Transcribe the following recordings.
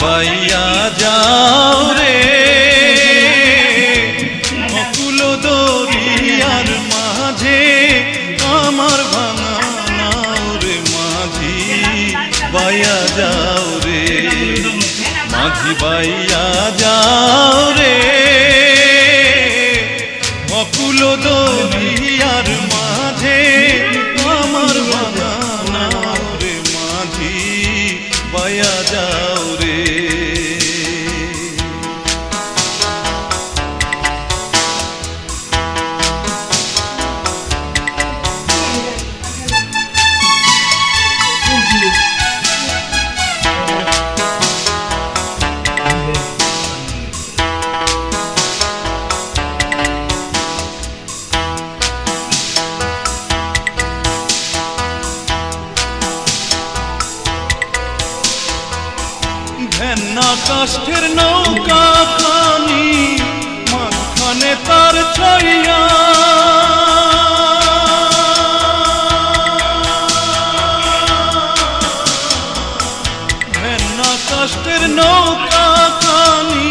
বাইয়া যাও রে অকুল দরিয়ার মাঝে আমার ভাঙা নাও রে মাঝি বাইয়া যাও রে মাঝি বাইয়া যাও রে অকুল দরিয়ার মাঝে আমার ভাঙা নাও রে মাঝি বাইয়া যাও রে ঘেন্না কাষ্ঠের নৌকা খানি মাঝখানে তার ছইয়া ঘেন্না কাষ্ঠের নৌকা খানি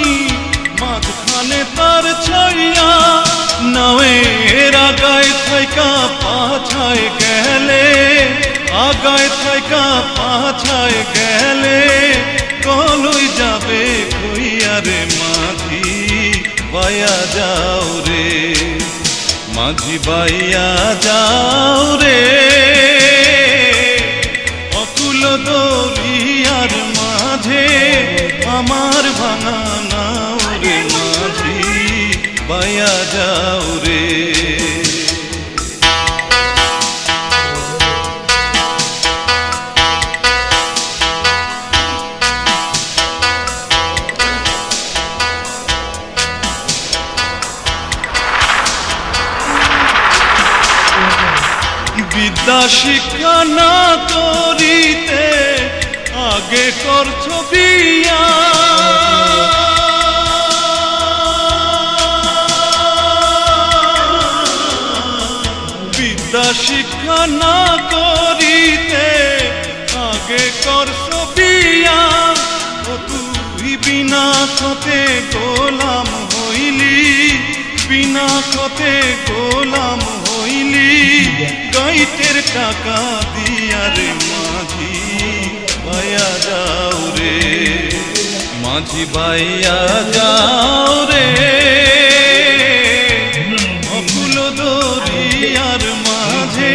মাঝখানে তার ছইয়া নাওয়ের আগায় থাইকা পাছায় গেলে আগায় থাইকা পাছায় গেলে কলই যাবে কইয়া রে মাঝি বাইয়া যাও রে মাঝি বাইয়া যাও রে অকুল দরিয়ার মাঝে আমার ভাঙা নাও রে মাঝি বাইয়া যাও রে বিদ্যা শিক্ষা না করিতে আগে করছ বিয়া বিদ্যা শিক্ষা না করিতে আগে করছ বিয়া ও তুই বিনা কতে গোলাম হইলি বিনা কতে গোলাম হইলি গাইতের টাকা দিয়া রে মাঝি বাইয়া যাও রে মাঝি বাইয়া যাও রে অকুল দরিয়ার মাঝে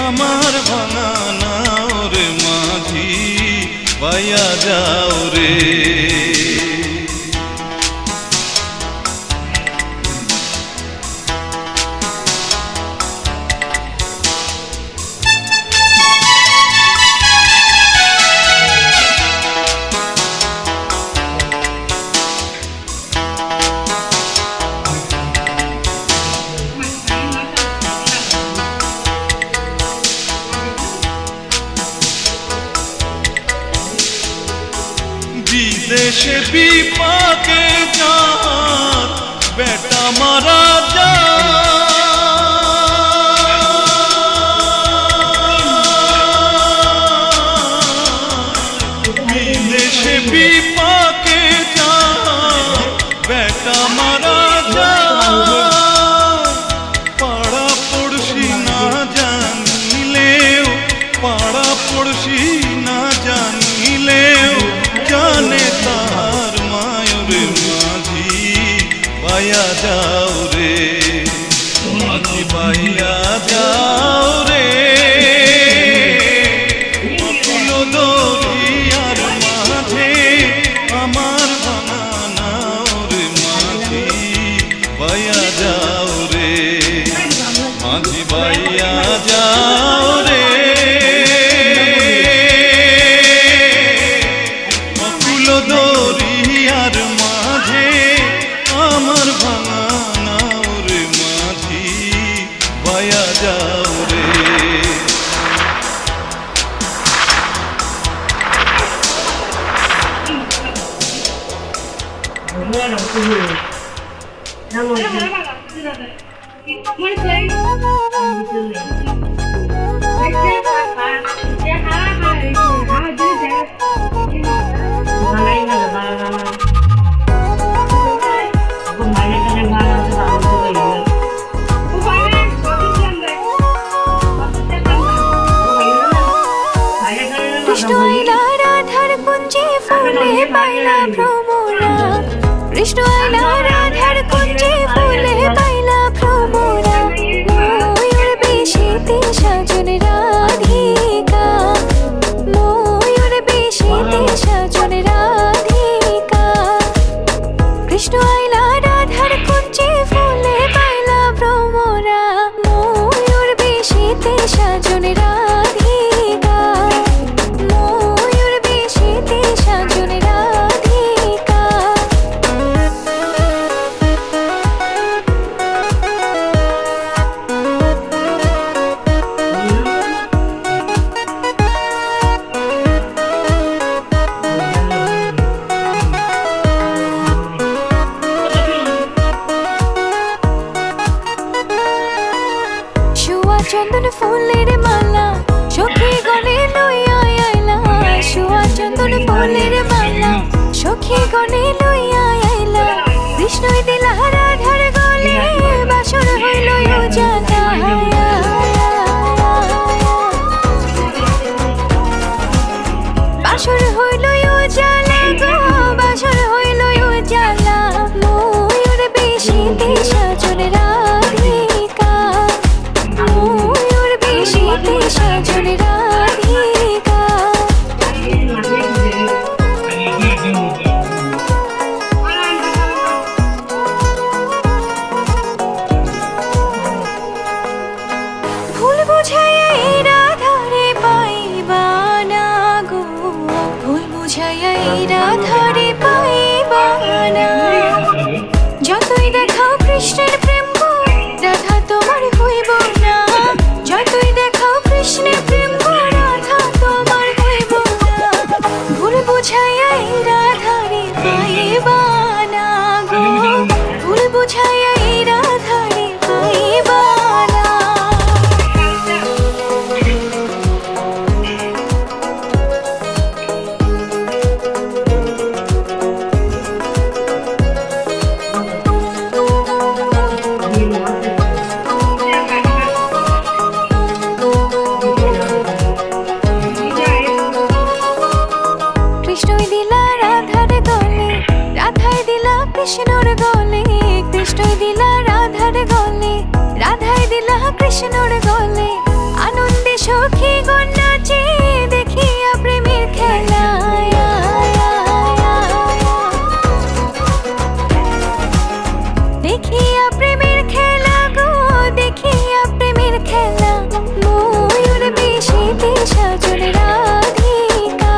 আমার ভাঙা নাও রে মাঝি বাইয়া যাও রে বিদেশে বিপাকে যার বেটা মারা যায় বিদেশে বিপাকে যার বেটা মারা যায় পাড়া পড়শি না জানিলেও পাড়া পড়শি না জানিলেও জানে তার মায়ুরে মাঝি বাইয়া যাও রে মাঝি বাইয়া যাও রে অকুল দরিয়ার কৃষ্ণ আইলা রাধার কুঞ্জে ফুলে পাইলা ভ্রমরা, কৃষ্ণ আইলা রাধার কুঞ্জে ফুলে পাইলা ভ্রমরা, ময়ূর বেশেতে সাজন রাধিকা, ময়ূর বেশেতে সাজন রাধিকা, কৃষ্ণ আইলা রাধার কুঞ্জে ফুলে পাইলা ভ্রমরা, ময়ূর বেশেতে সাজন রাধিকা, ময়ূর বেশেতে সাজন রাধিকা। শুয়া চন্দন ফুলের মালা সখী গণে লইয়া আইলা, শুয়া চন্দন ফুলের মালা সখী গণে লইয়া আইলা, কৃষ্ণই দিলা রাধার গলে বাসর হইল উজালা, বাসর হইল উজালা গো, বাসর হইল উজালা, ময়ূর বেশেতে সাজন রাধিকা, ময়ূর বেশেতে সাজন রাধিকা। ভুল বুঝাইয়া এই রাধারে পাইবা না গো, ভুল বুঝাইয়া এই রাধারে পাইবা না, যতই দেখাও কৃষ্ণের প্রেম গো, রাধা তোমার হইব না, যতই দেখাও কৃষ্ণের প্রেম গো, রাধা তোমার হইব না, ভুল বুঝাইয়া এই রাধারে পাইবা না গো, ভুল বুঝাইয়া এই রাধারে পাইবা না। কৃষ্ণই দিলা রাধার গলে, রাধাই দিলা কৃষ্ণর গলে, কৃষ্ণই দিলা রাধার গলে, রাধাই দিলা কৃষ্ণর গলে, আনন্দে সখী গণ নাচে দেখিয়া প্রেমের খেলা, দেখিয়া প্রেমের খেলা গো, দেখিয়া প্রেমের খেলা, ময়ূর বেশেতে সাজন রাধিকা,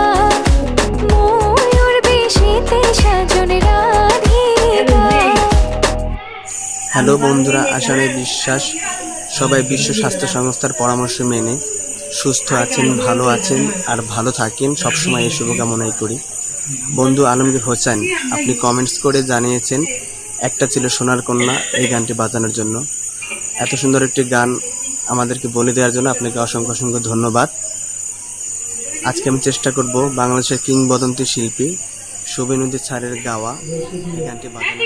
ময়ূর বেশেতে সাজন রাধিকা। হ্যালো বন্ধুরা, আশারাই বিশ্বাস সবাই বিশ্ব স্বাস্থ্য সংস্থার পরামর্শ মেনে সুস্থ আছেন, ভালো আছেন আর ভালো থাকেন, সবসময় এই শুভকামনাই করি। বন্ধু আলমগীর হোসেন, আপনি কমেন্টস করে জানিয়েছেন একটা ছিল সোনার কন্যা এই গানটি বাজানোর জন্য। এত সুন্দর একটি গান আমাদেরকে বলে দেওয়ার জন্য আপনাকে অসংখ্য অসংখ্য ধন্যবাদ। আজকে আমি চেষ্টা করব বাংলাদেশের কিংবদন্তি শিল্পী শুভেন্দু স্যারের গাওয়া এই গানটি বাজানোর।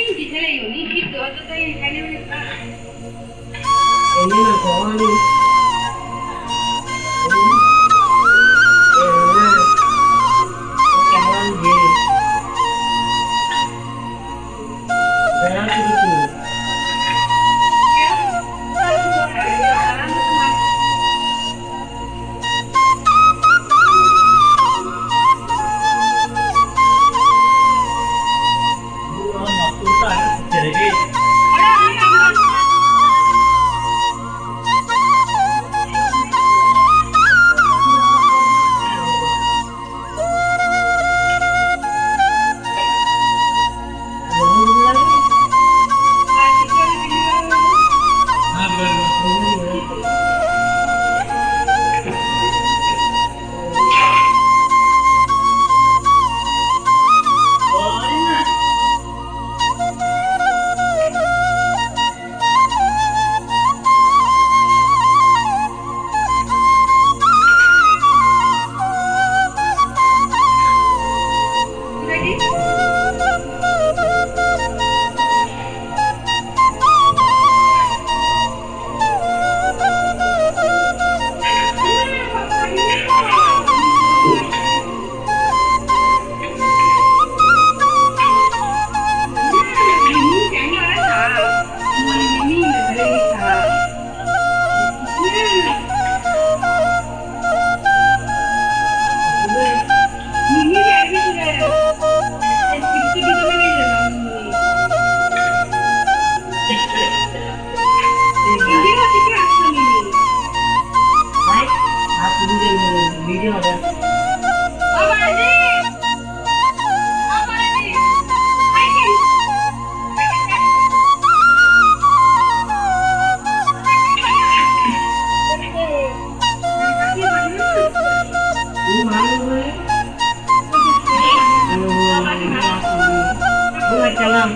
salam.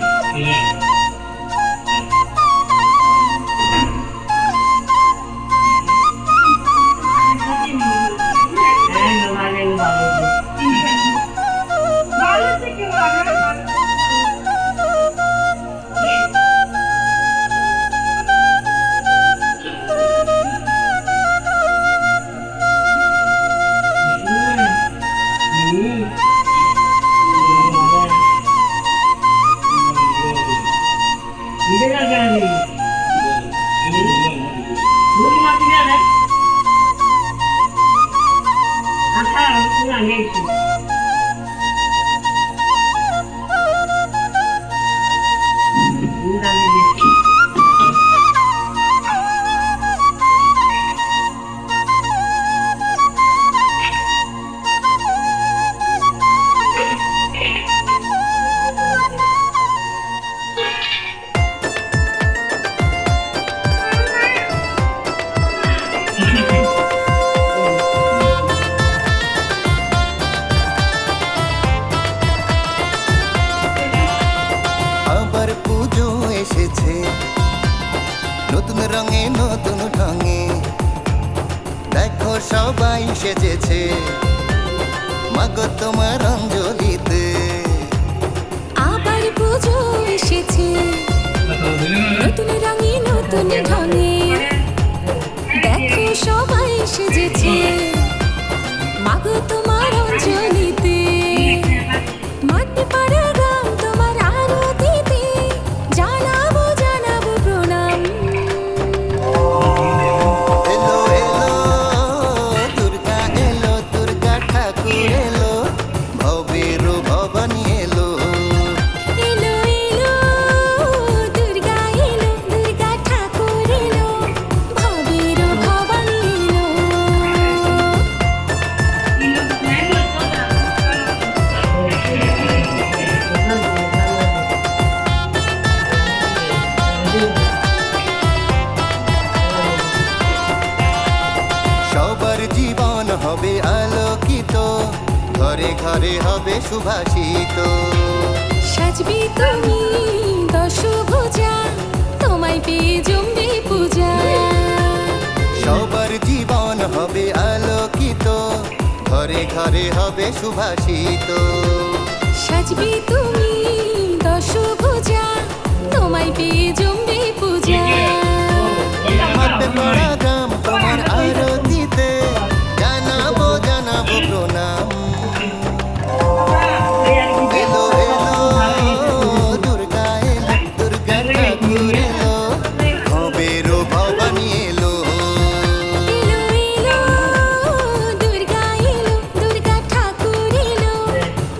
আবার পুজো এসেছে নতুন রঙে নতুন ঢঙে, দেখো সবাই সেজেছে মাগো তোমার অঞ্জলিতে। আবার পুজো এসেছে নতুন রঙে নতুন ঢঙে, দেখো সবাই সেজেছে মাগো তোমার অঞ্জলিতে। মাটি পাড়া গ্রাম তোমার আরতিতে জানাবো জানাবো প্রণাম। এলো এলো দুর্গা এলো, দুর্গা ঠাকুর এলো, ভবের ভবানী এলো। এলো এলো দুর্গা এলো, দুর্গা ঠাকুর এলো, ভবের ভবানী এলো। সবার জীবন হবে আলোকিত, ঘরে ঘরে হবে সুভাষিত। সাজবি তুমি দশভুজা, তোমায় পেয়ে জমবে পূজা। সবার জীবন হবে আলোকিত, ঘরে ঘরে হবে সুভাষিত। সাজবি তুমি দশভুজা, তোমায় পেয়ে জমবে পূজা। মাঠে পড়া গ্রাম তোমার আরতিতে জানাবো জানাবো প্রণাম। এলো এলো দুর্গা এলো, দুর্গা ঠাকুর এলো, ভবের ভবানী এলো। এলো এলো দুর্গা এলো, দুর্গা ঠাকুর এলো,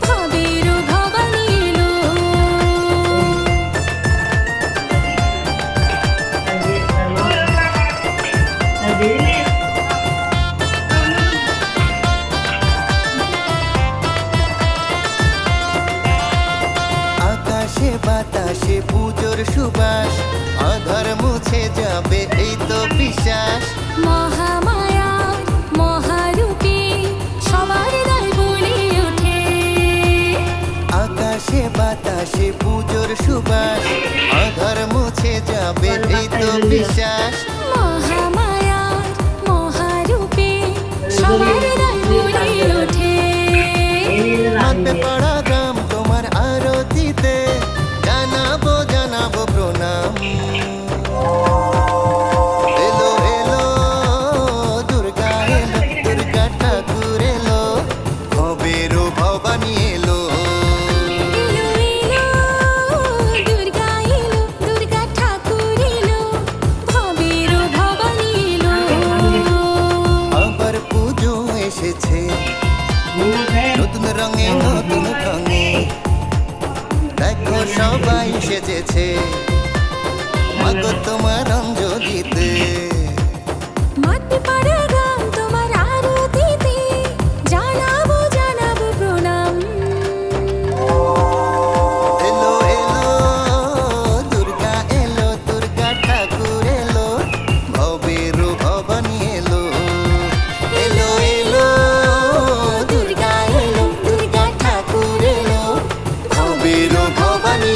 ভবের ভবানী এলো। আকাশে বাতাসে পুজোর সুবাস, আধার মুছে যাবে এই তো বিশ্বাস। মহামায়ার মহারূপে সবার হৃদয় বলে ওঠে। আকাশে বাতাসে পুজোর সুবাস, আধার মুছে যাবে এই তো বিশ্বাস। মহামায়ার মহারূপে সবার হৃদয় বলে ওঠে। মাঠে পড়া গ্রাম তোমার আরতিতে জানাবো জানাবো প্রণাম। এলো এলো দুর্গা এলো, দুর্গা ঠাকুর এলো, ভবের ভবানী এলো। এলো এলো দুর্গা এলো, দুর্গা ঠাকুর এলো, ভবের ভবানী এলো। আবার পুজো এসেছে নতুন রঙে নতুন ঢঙে, দেখো সবাই সেজেছে মাগো তোমার অঞ্জলিতে। মাটি পাড়া গ্রাম তোমার আরতিতে জানাবো জানাবো প্রণাম। এলো এলো দুর্গা এলো, দুর্গা ঠাকুর এলো, ভবের ভবানী এলো। এলো এলো দুর্গা এলো, দুর্গা ঠাকুর এলো, ভবের ভবানী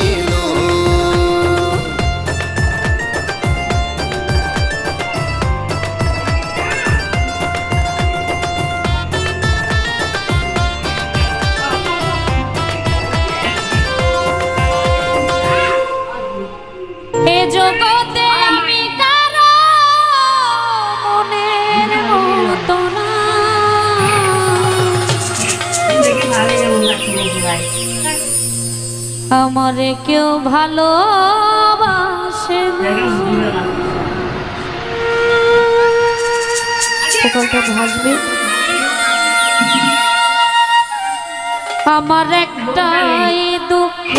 আমারে কেউ ভালোবাসে না। সকালটা ভাসবে। আমার একটাই দুঃখ,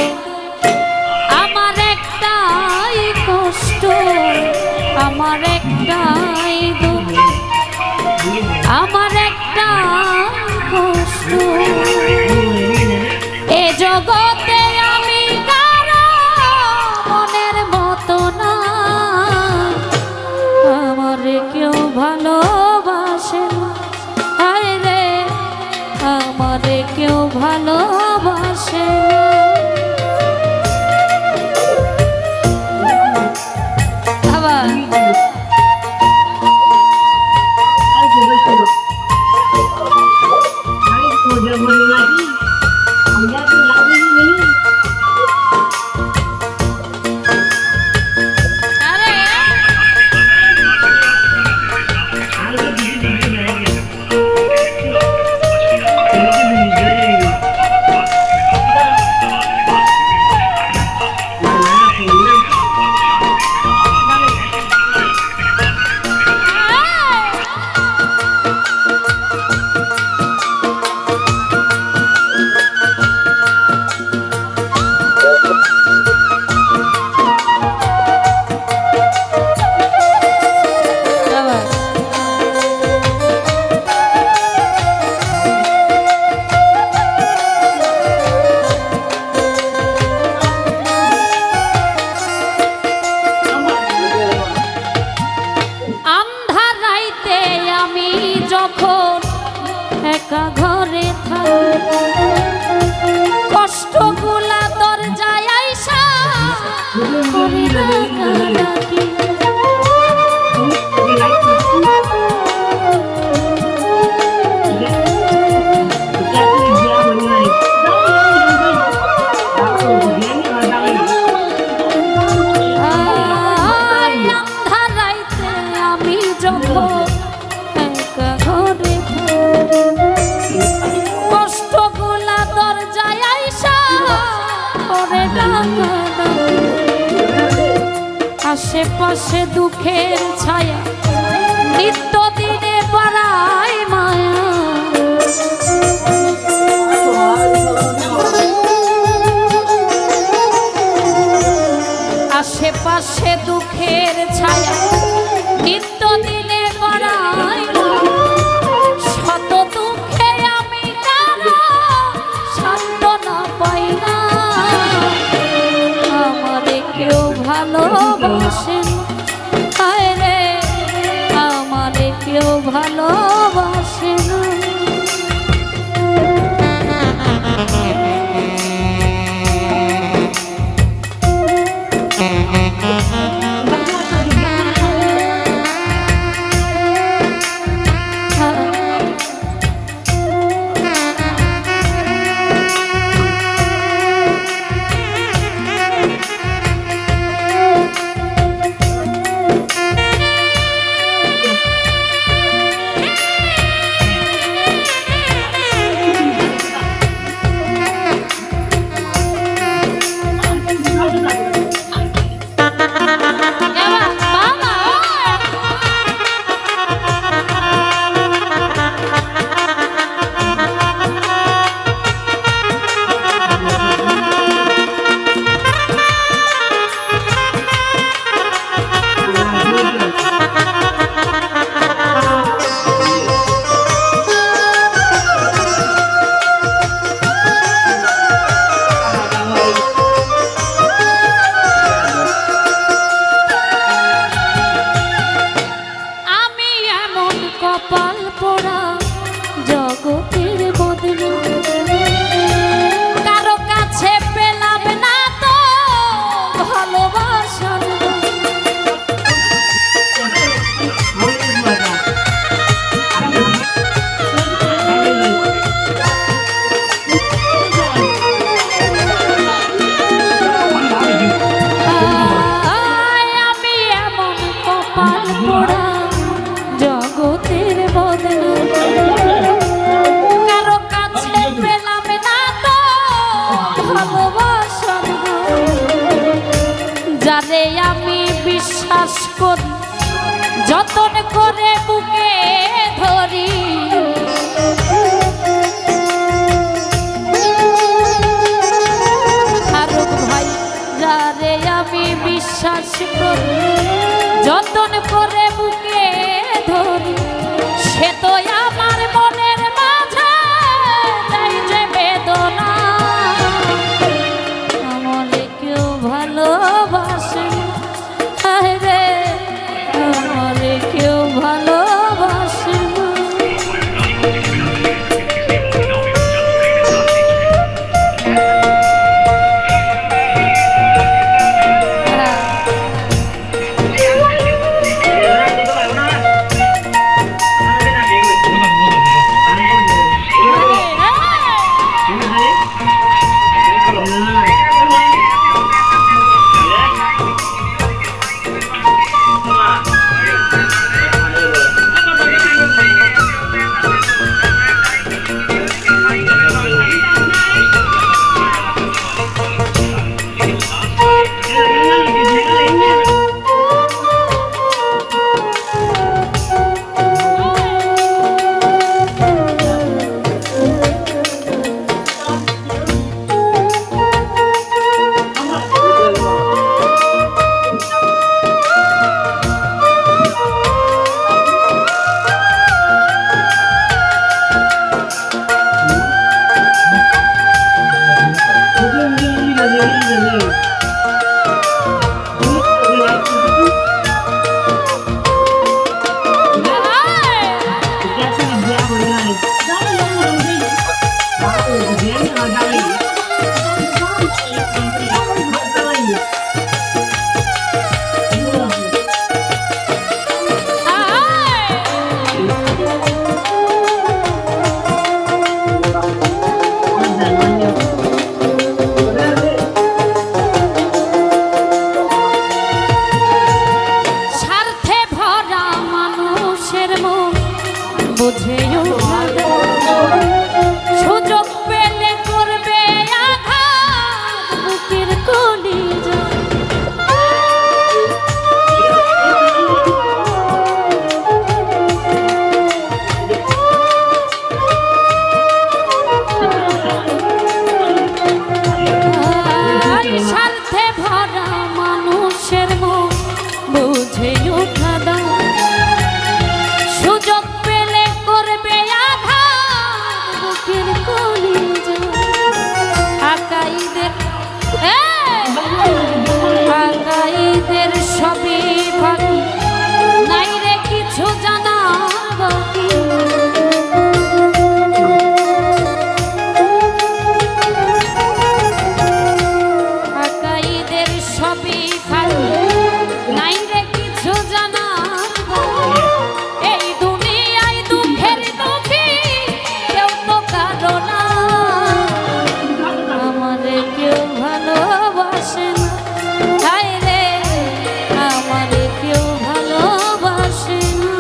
আমার একটাই কষ্ট, আমার একটাই দুঃখ, আমার একটাই কষ্ট। এ জগতে আমি কারো মনের মতো না, আমারে কেউ ভালোবাসে না। হায় রে, আমারে কেউ ভালোবাসে না। আবার একা ঘরে থাকি, কষ্টগুলা দরজায় আইসা করি ডাকাডাকি। আন্ধার রাইতে আমি যখন একা ঘরে কষ্টগুলা দরজায় আইসা করে ডাকাডাকি। আশেপাশে দুঃখের ছায়া নিত্য দিনে বাড়ায় মায়া। আশেপাশে দুঃখের ছায়া নিত্য দিনে বাড়ায় মায়া। শত দুঃখে আমি কারো সান্ত্বনা পাই না, আমারে কেউ ভালোবাসে না। হায় রে, আমারে কেউ ভালোবাসে না। বিশ্বাস করি, যতন করে বুকে ধরি। ফারুক ভাই যারে আমি বিশ্বাস করি, যতন করে বুকে ধরি, সে তো আমার মনের মাঝে দেয় যে বেদনা। আমারে কেউ ভালোবাসে রে, আমারে কেউ ভালোবাসে না। বুঝেও সুযোগ পেলে করবে আঘাত বুকের কলিজা। স্বার্থে ভরা মানুষের মন বুঝেও খাদা, সুযোগ পেলে করবে আঘাত বুকের কলিজা। আকাইদের সবই ফাঁকি, নাই রে কিছু জানা বাকি। আকাইদের সবই ফাঁকি, নাই রে কিছু জানা বাকি। এই দুনিয়ায় দুঃখের দুঃখী কেউ তো কারো না, আমারে কেউ ভালোবাসে না। হায় রে, আমারে কেউ ভালোবাসে না।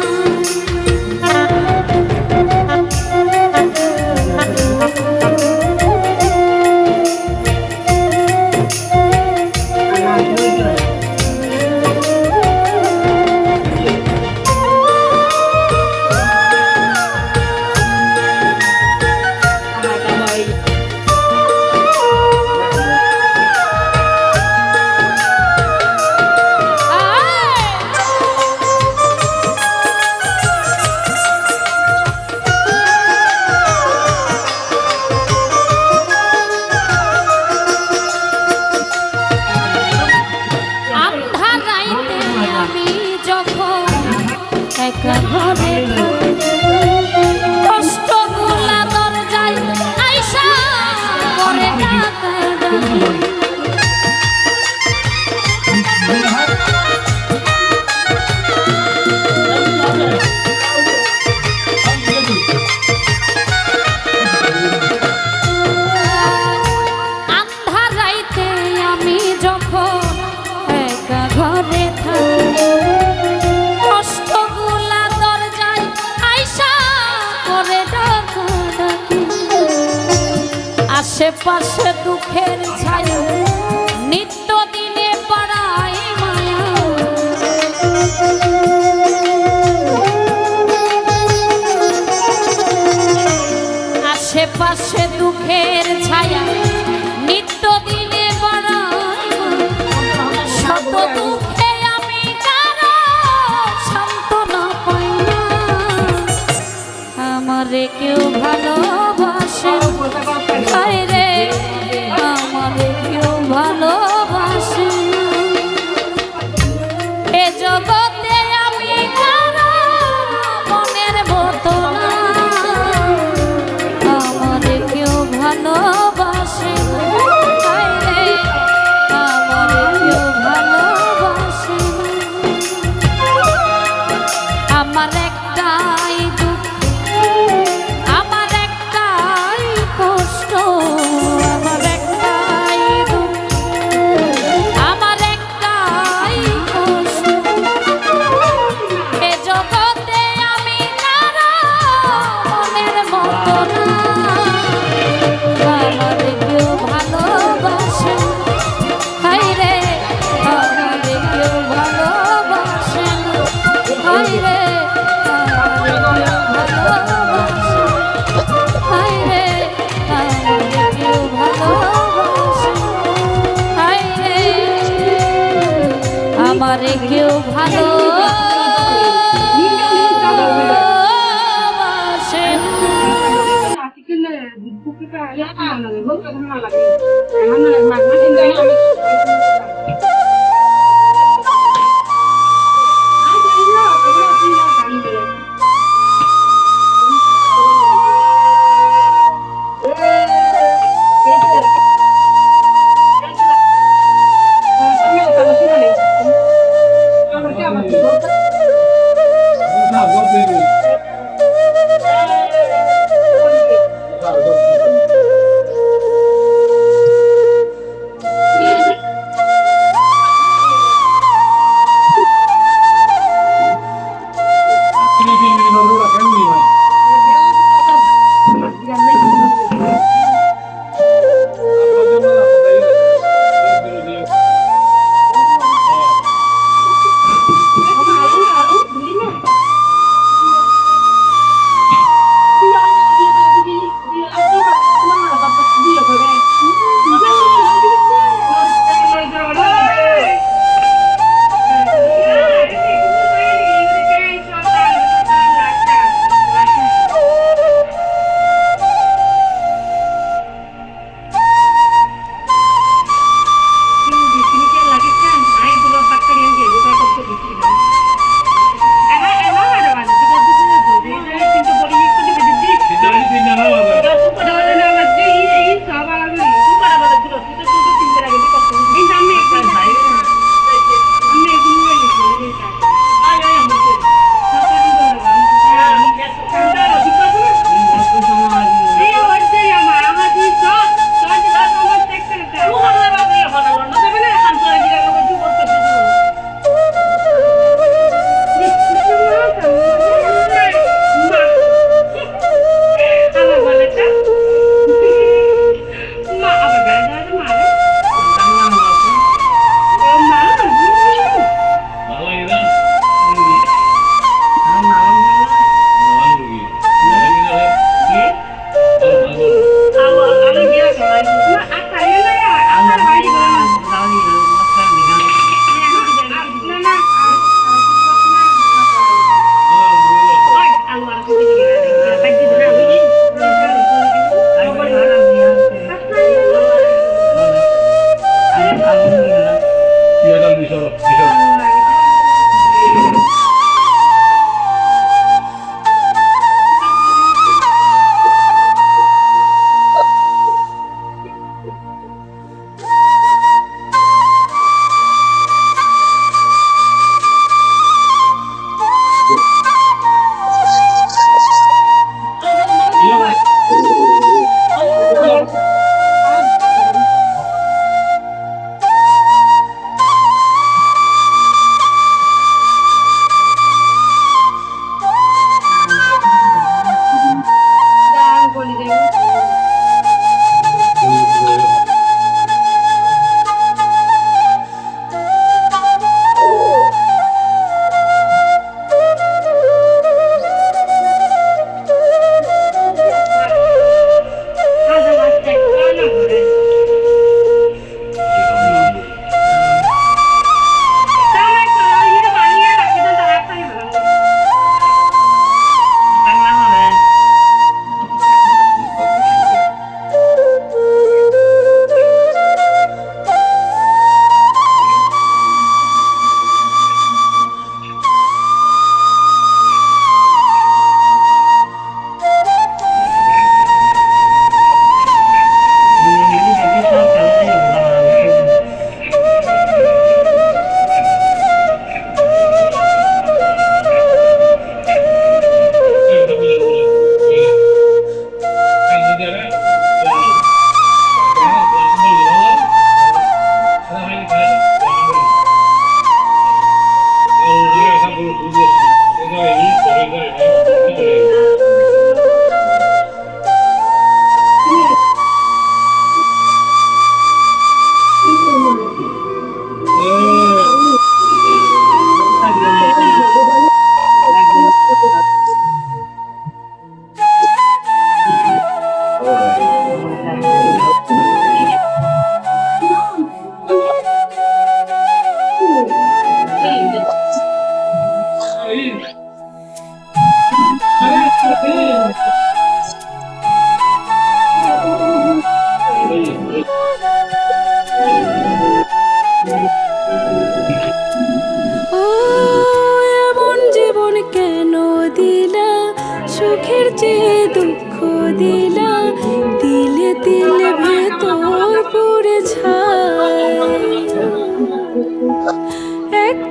একা ঘরে কষ্টগুলা দরজায় আইসা করে ডাকাডাকি। আন্ধার রাইতে আমি যখন একা ঘরে থাকি, আশেপাশে দুঃখের ছায়া নিত্য দিনে পাড়ায় মায়া। কেউ ভালোবাসে হায় রে আমারে কেউ ভালোবাসে না। এ জগতে আমি কারো মনের মতো না, আমারে কেউ ভালোবাসে না হায় রে আমারে কেউ ভালোবাসে না। আমার একটাই দুঃখ, আমার একটাই কষ্ট, আমার একটাই দুঃখ, আমার একটাই কষ্ট। এ জগতে আমি কারো মনের মতো না, আমারে কেউ ভালোবাসে না হায় রে আমারে কেউ ভালোবাসে না হায় রে আমারে কেউ ভালোবাসে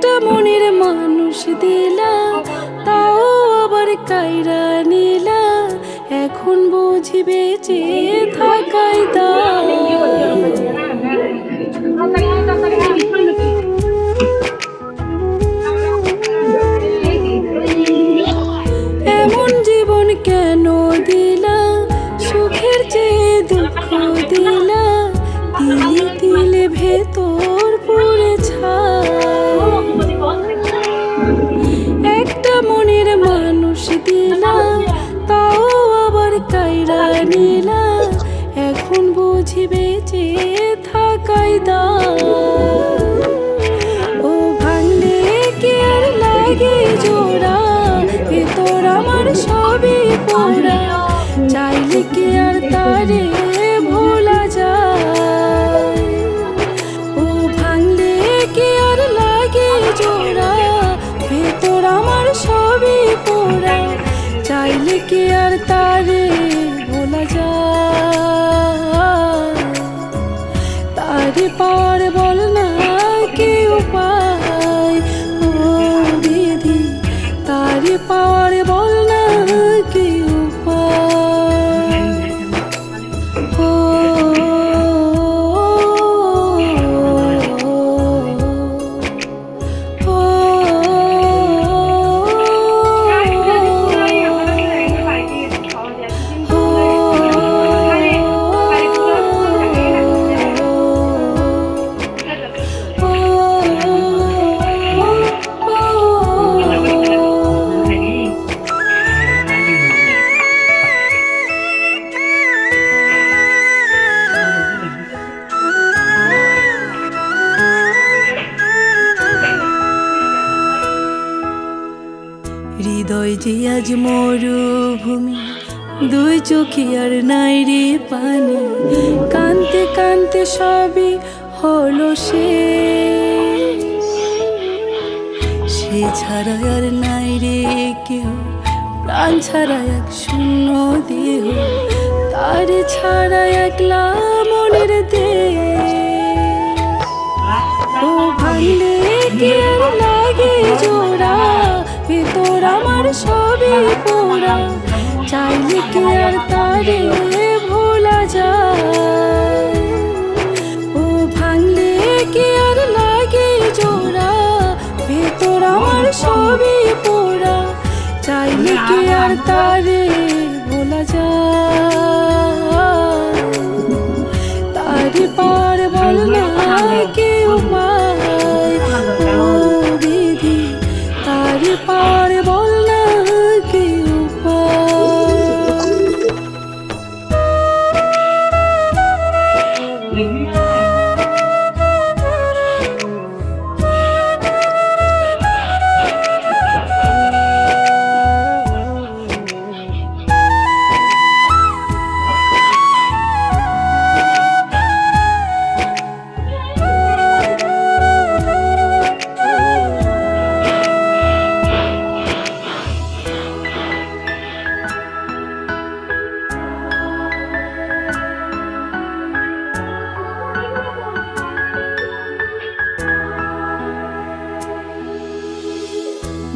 একটা মনের মানুষ দিলা, তাও আবার কাইরা নিলা, এখন বুঝি বেঁচে থাকাই দাও। এমন জীবন কেন দিলা, সুখের চেয়ে দুঃখ দিলা, তিলে তিলে ভেতর পুড়ে ছাই। একটা মনের মানুষ দিলা, তাও আবার কাইরা নিলা, এখন বুঝি বেঁচে থাকাই দাও। ও ভাঙলে কি আর লাগে জোড়া, ভেতর আমার সবই পোড়া, চাইলে কি আর তারে ভোলা যায়। ও ভাঙলে কি আর লাগে জোড়া, ভেতর আমার সবই পোড়া, চাইলে কি আর তারে ভোলা যায়। তারে পার বল না কি উপায়, ও দিদি তারে পার বল না কি উপায়। ও হৃদয় যে আজ মরুভূমি, দুই চোখে আর নাই রে পানি, কানতে কানতে সবই হলো সে ছাড়া আর নাই রে কেউ, প্রাণ ছাড়া এক শূন্য দেহ, তারে ছাড়া একলা মনের দেশ। ও ভাঙলে কি আর লাগে জোড়া, ভেতর আমার সবই পোড়া, চাইলে কি আর তারে ভোলা যায়। ও ভাঙলে কি আর লাগে জোড়া, ভেতর আমার সবই পোড়া, চাইলে কি আর তারে ভোলা যায়। তারে পার বল না কি উপায়, ও দিদি তারে পার বল না কি উপায়।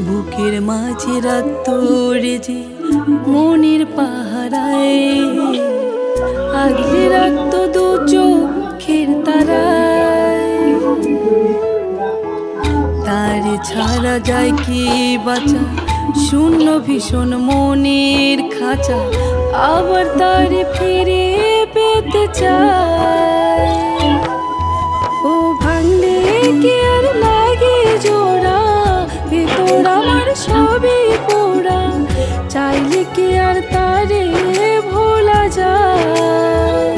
বুকের মাঝে রাখত রে যে মনের পাহারায়, আগলে রাখত দু চোখের তারায়, তারে ছাড়া যায় কি বাঁচা, শূন্য ভীষণ মনের খাঁচা, আবার তারে ফিরে পেতে চায়। ও ভাঙলে কি আর লাগে জোড়া, ভেতর আমার সবই পোড়া, চাইলে কি আর তারে ভোলা যায়।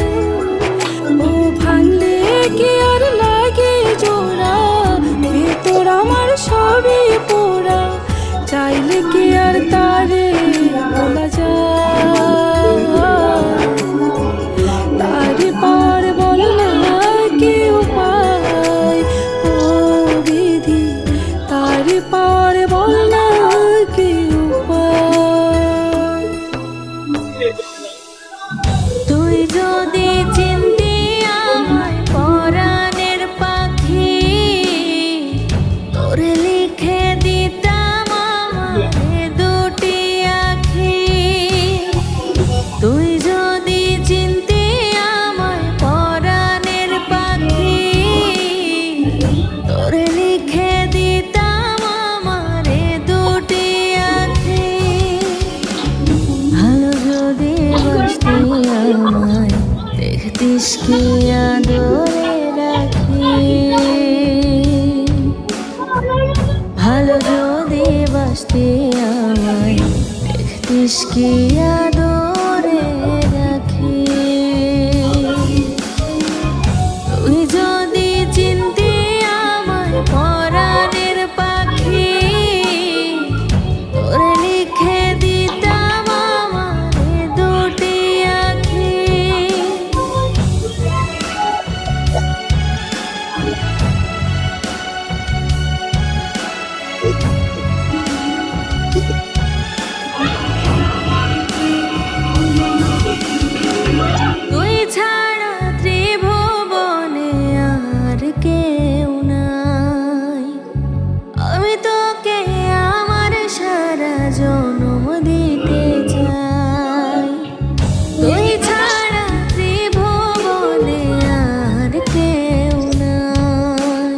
ও ভাঙলে কি আর লাগে জোড়া, ভেতর আমার সবই পোড়া, চাইলে কি আর তারে ভোলা যায়। তারে পার বল না কি উপায়, ও দিদি তারে পার বল না কি উপায়। তোরে লিখে দিতাম আমারে দুটি আঁখি। ভালো যদি বাসতি আমায় দেখতিস কি আদরে রাখি। ভালো যদি বাসতি আমায় দেখতিস কি আদরে রাখি। তুই যদি চিনতি আমায় পরাণের পাখি, তোরে লিখে দিতাম আমারে দুটি আঁখি। তুই ছাড়া ত্রিভুবনে আর কেউ নাই। আমি তোকে আমার সারা জনম দিতে চাই। তুই ছাড়া ত্রিভুবনে আর কেউ নাই।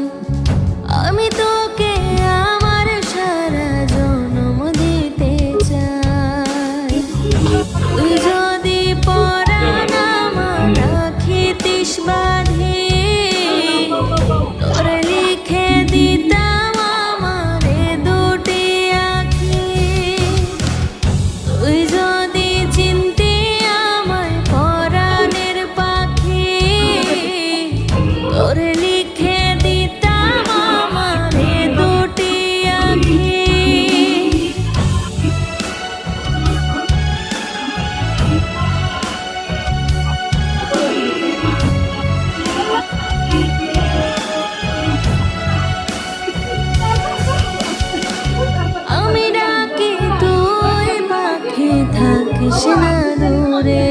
আমি তোকে আমার সারা জনম দিতে চাই। তুই যদি পরাণ আমার রাখিতিস বাঁধি, তোরে লিখে দিতাম আমারে দুটি আঁখি। তুই যদি চিনতি আমায় পরাণের পাখি, তোরে লিখে দিতাম আমারে দুটি আঁখি। আমি ডাকি তুই পাখি থাকিস না দূরে।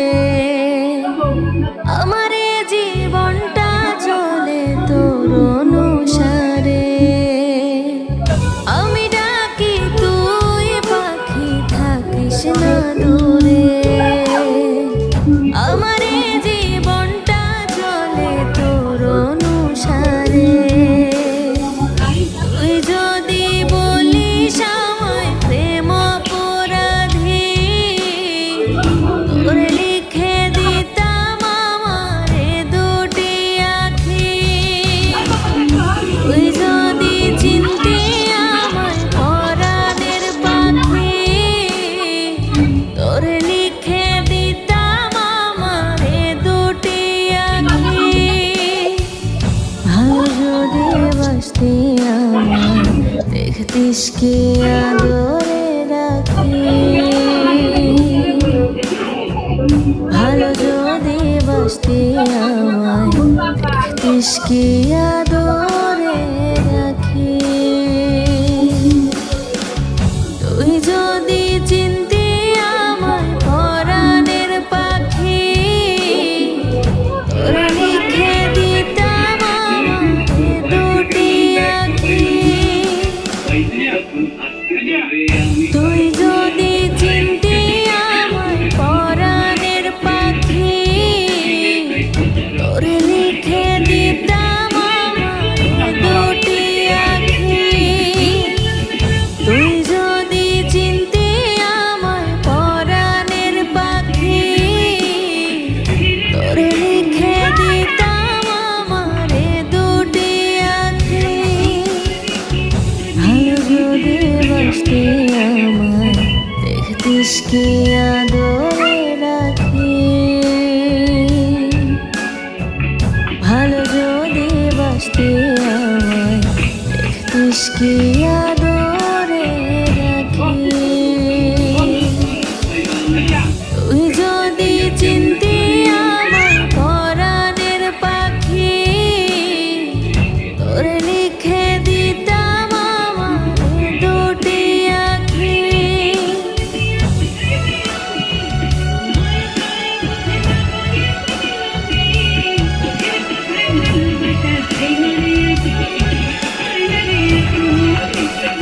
আমার এ জীবনটা চলে তোর অনুসারে। আমি ডাকি তুই পাখি থাকিস না দূরে। আমার এ জীবনটা চলে তোর অনুসারে। তুই যদি বলিস আমায় প্রেম অপরাধী, তোরে লিখে দিতাম আমারে দুটি আঁখি। তুই যদি চিনতি আমায় পরাণের পাখি, তোরে লিখে দিতাম আমারে দুটি আঁখি। ভালো যদি বাসতি আমায় দেখতিস কি আদরে রাখি। ভালো যদি বাসতি আমায় দেখতিস কি আদরে রাখি। তুই যদি চিনতি আমায় পরাণের পাখি, তোরে লিখে দিতাম আমারে দুটি আঁখি। তুই যদি চিনতি আমায় পরাণের পাখি, তোরে লিখে দিতাম আমারে দুটি আঁখি। তুই যদি চিনতি আমায় পরাণের পাখি, তোরে লিখে দিতাম আমারে দুটি আঁখি। ভালো যদি বাসতি আমায় দেখতিস কি আদরে রাখি। ভালো যদি বাসতি আমায় দেখতিস কি আদরে রাখি। তুই যদি চিনতি আমায় পরাণের পাখি, তোরে লিখে দিতাম আমারে দুটি আঁখি। Thank you.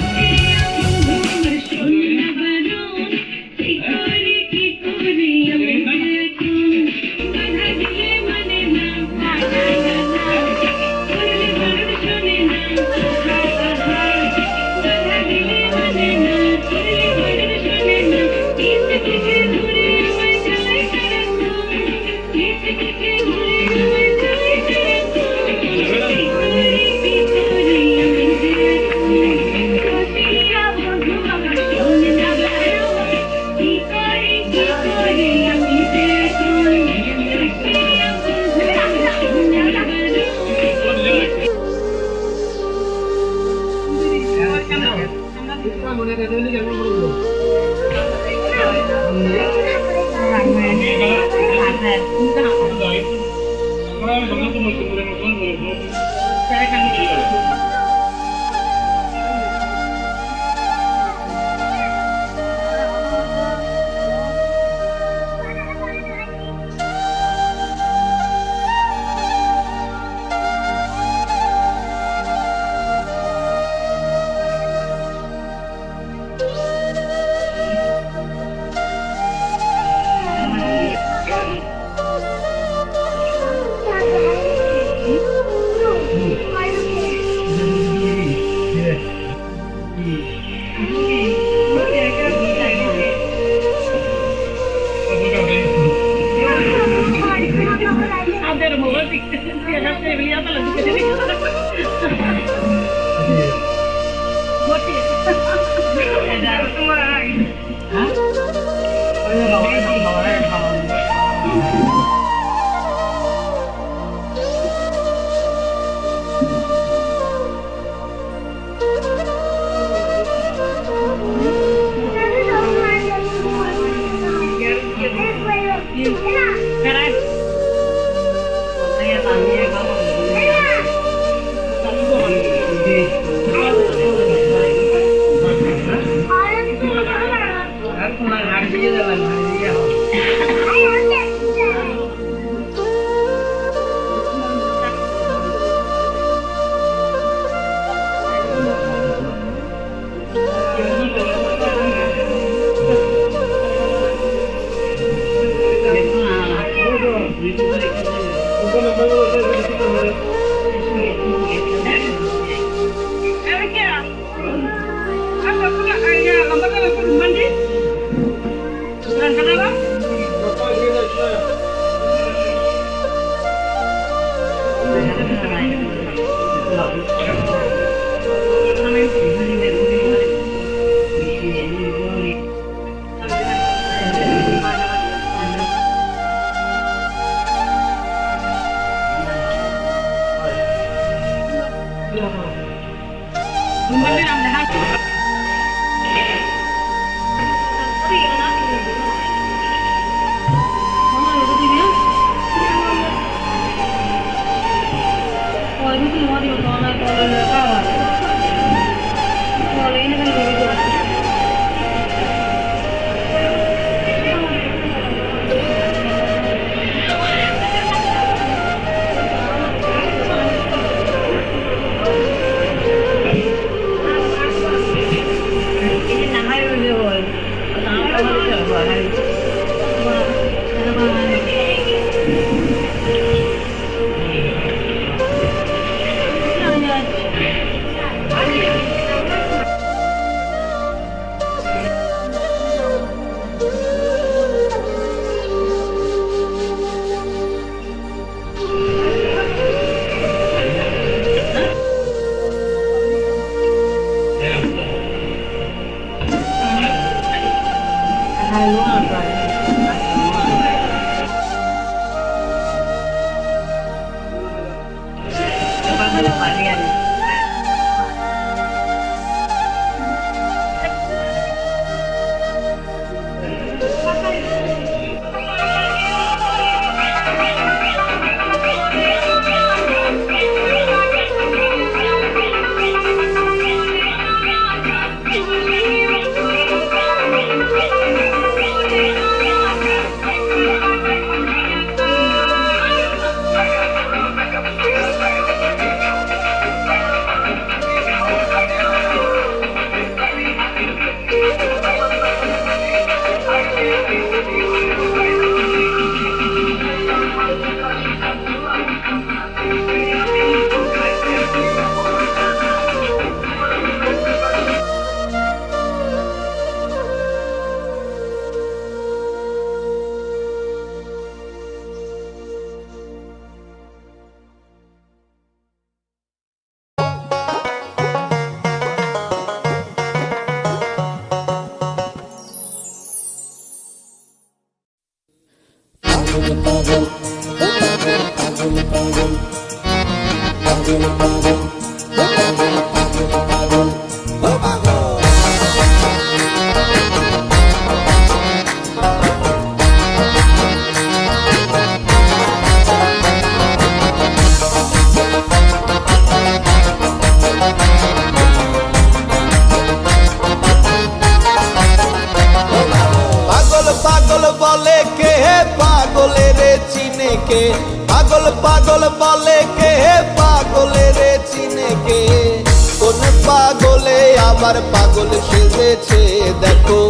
আবার পাগল সেজেছে, দেখো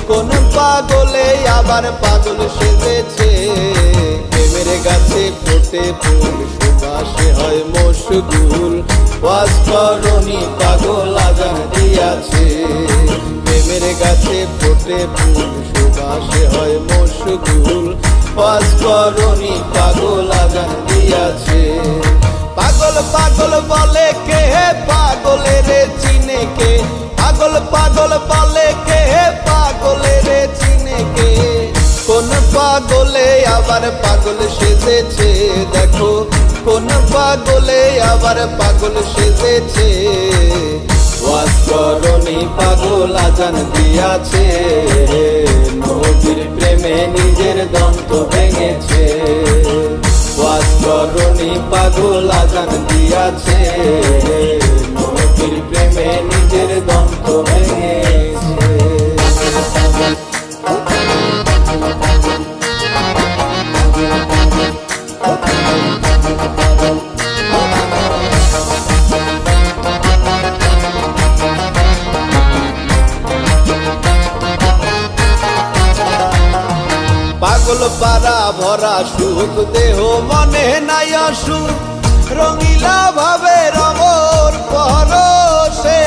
কোন পাগলে আবার পাগল সেজেছে। প্রেমের গাছে ফোটে ফুল সুবাসে হয় মশগুল, ওয়াজ করনি পাগল আজান দিয়াছে। প্রেমের গাছে ফোটে ফুল সুবাসে হয় মশগুল, ওয়াজ করনি পাগল আজান দিয়াছে। পাগল পাগল বলে কে, পাগলের চিনে কে? পাগল পাগল বলে কে, পাগলের চিনে কে? কোন পাগলে আবার পাগল সেজেছে, দেখো কোন পাগলে আবার পাগল সেজেছে। ওয়াজ করনি পাগল আজান দিয়াছে, নবীর প্রেমে নিজের দন্ত ভেঙেছে। ওয়াজ করনি পাগল আজান দিয়াছে, নবীর প্রেমে নিজের দন্ত ভেঙেছে। পাগল পারা ভরা সুখ, দেহ মনে নাই অসুখ, রঙিলা ভাবে রমর পরশে।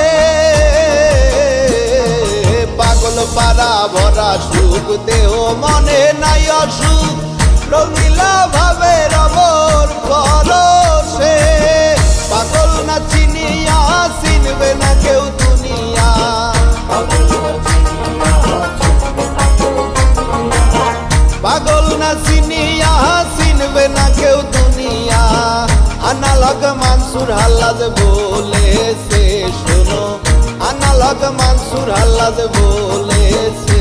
পাগল পারা ভরা সুখ, দেহ মনে নাই অসুখ, রঙিলা ভাবে রমর পরশে। পাগল না চিনিয়া চিনবে না কেউ দুনিয়া, পাগল না চিনিয়া চিনবে না কেউ দুনিয়া। আনালগ মানসুর হাল্লাদ বলেছে, শোনো আনালগ মানসুর হাল্লাদ বলেছে।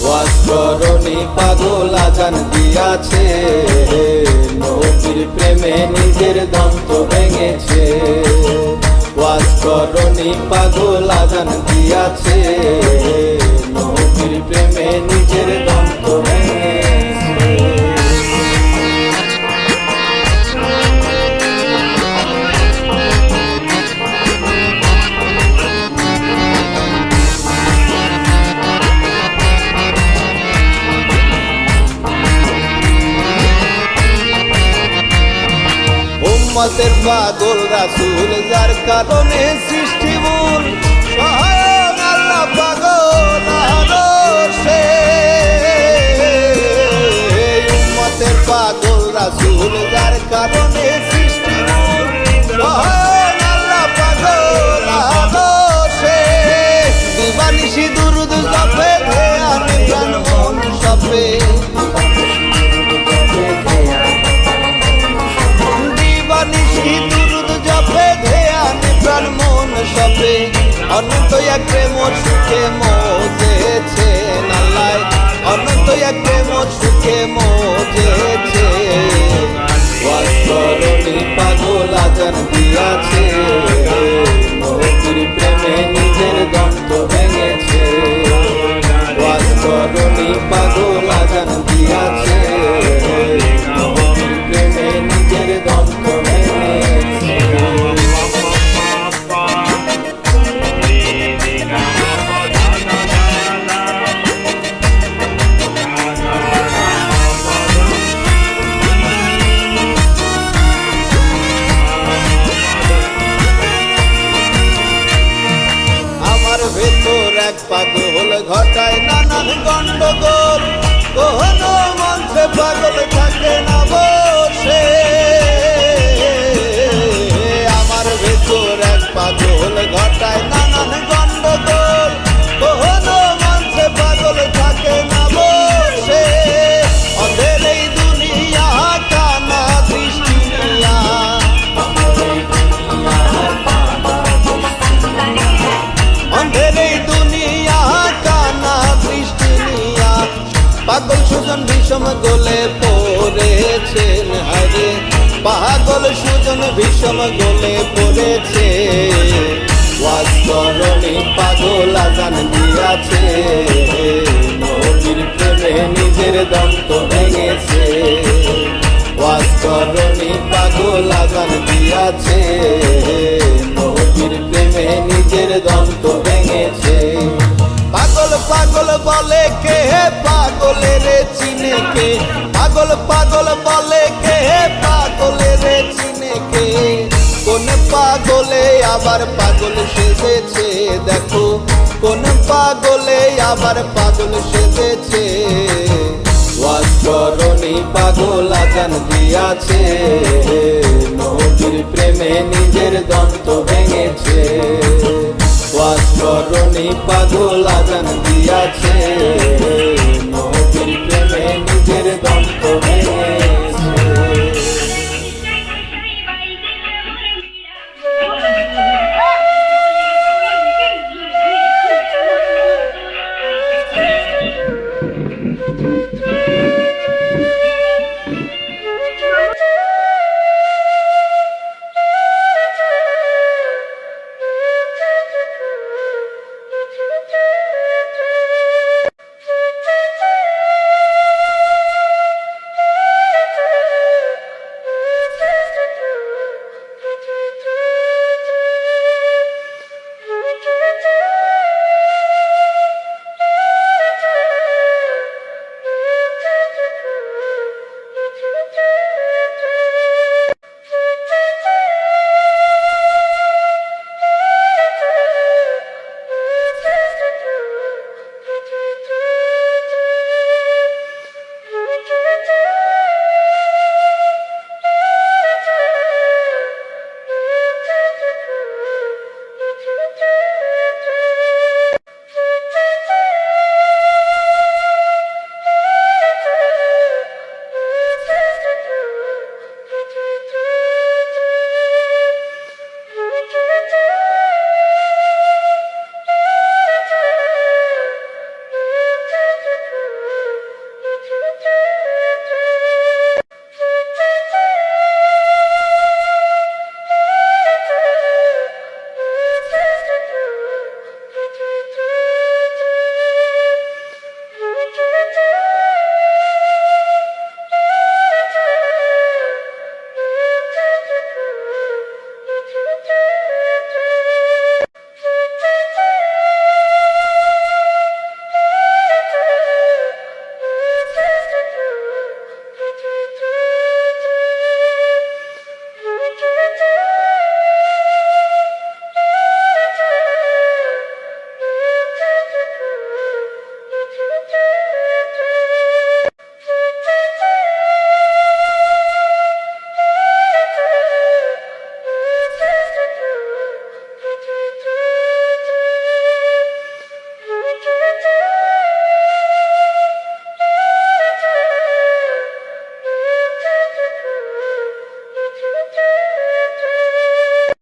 ওয়াজ করনি পাগল আজান দিয়াছে, নবীর প্রেমে নিজের দন্ত ভেঙেছে। ওয়াজ করনি পাগল আজান দিয়াছে, নবীর প্রেমে নিজের দন্ত ভেঙেছে। উম্মতের পাগল রাসূল, যার কারণে সৃষ্টি মূল, স্বয়ং আল্লাহ পাগল আরশে। উম্মতের পাগল রাসূল, যার কারণে সৃষ্টি মূল, স্বয়ং আল্লাহ পাগল আরশে। দিবানিশি দুরুদ জপে, ধ্যান প্রাণ মন সপে। দুরুদ জপে, ধ্যান প্রাণ মন সপে। অনন্ত এক প্রেম সুখে মজেছে নালায়, অনন্ত এক প্রেম সুখে মজেছে। ওয়াজ করনি পাগল আজান দিয়াছে, নবীর প্রেমে নিজের দন্ত ভেঙেছে। ওয়াজ করনি পাগল আজান দিয়াছে, নবীর প্রেমে নিজের দন্ত ভেঙেছে। আমার ভেতর এক পাগল ঘটায় নানান গন্ডগোল, কোনো মঞ্চে পাগল থাকে না বসে। আমার ভেতর এক পাগল ঘটায় নানান গন্ডগোল, কোনো মঞ্চে পাগল থাকে না বসে। অন্ধের এই দুনিয়া কানা দৃষ্টি নিয়া, অন্ধের এই দুনিয়া কানা দৃষ্টি নিয়া। পাগল সুজন বিষম গলে পড়েছেন, আরে পাগল সুজন বিষম গলে পড়েছে। ওয়াজ করনি পাগল আজান দিয়াছে, নবীর প্রেমে নিজের দন্ত ভেঙেছে। ওয়াজ করনি পাগল আজান দিয়াছে, নবীর প্রেমে নিজের দন্ত পাগল বলে কে, পাগলের চিনে কে, কোন পাগলে আবার পাগল সেজেছে, দেখো কোন পাগলে আবার পাগল সেজেছে। ওয়াজ করনি পাগল আজান দিয়াছে, নবীর প্রেমে নিজের দন্ত ভেঙেছে। ওয়াজ করনি পাগল আজান দিয়াছে,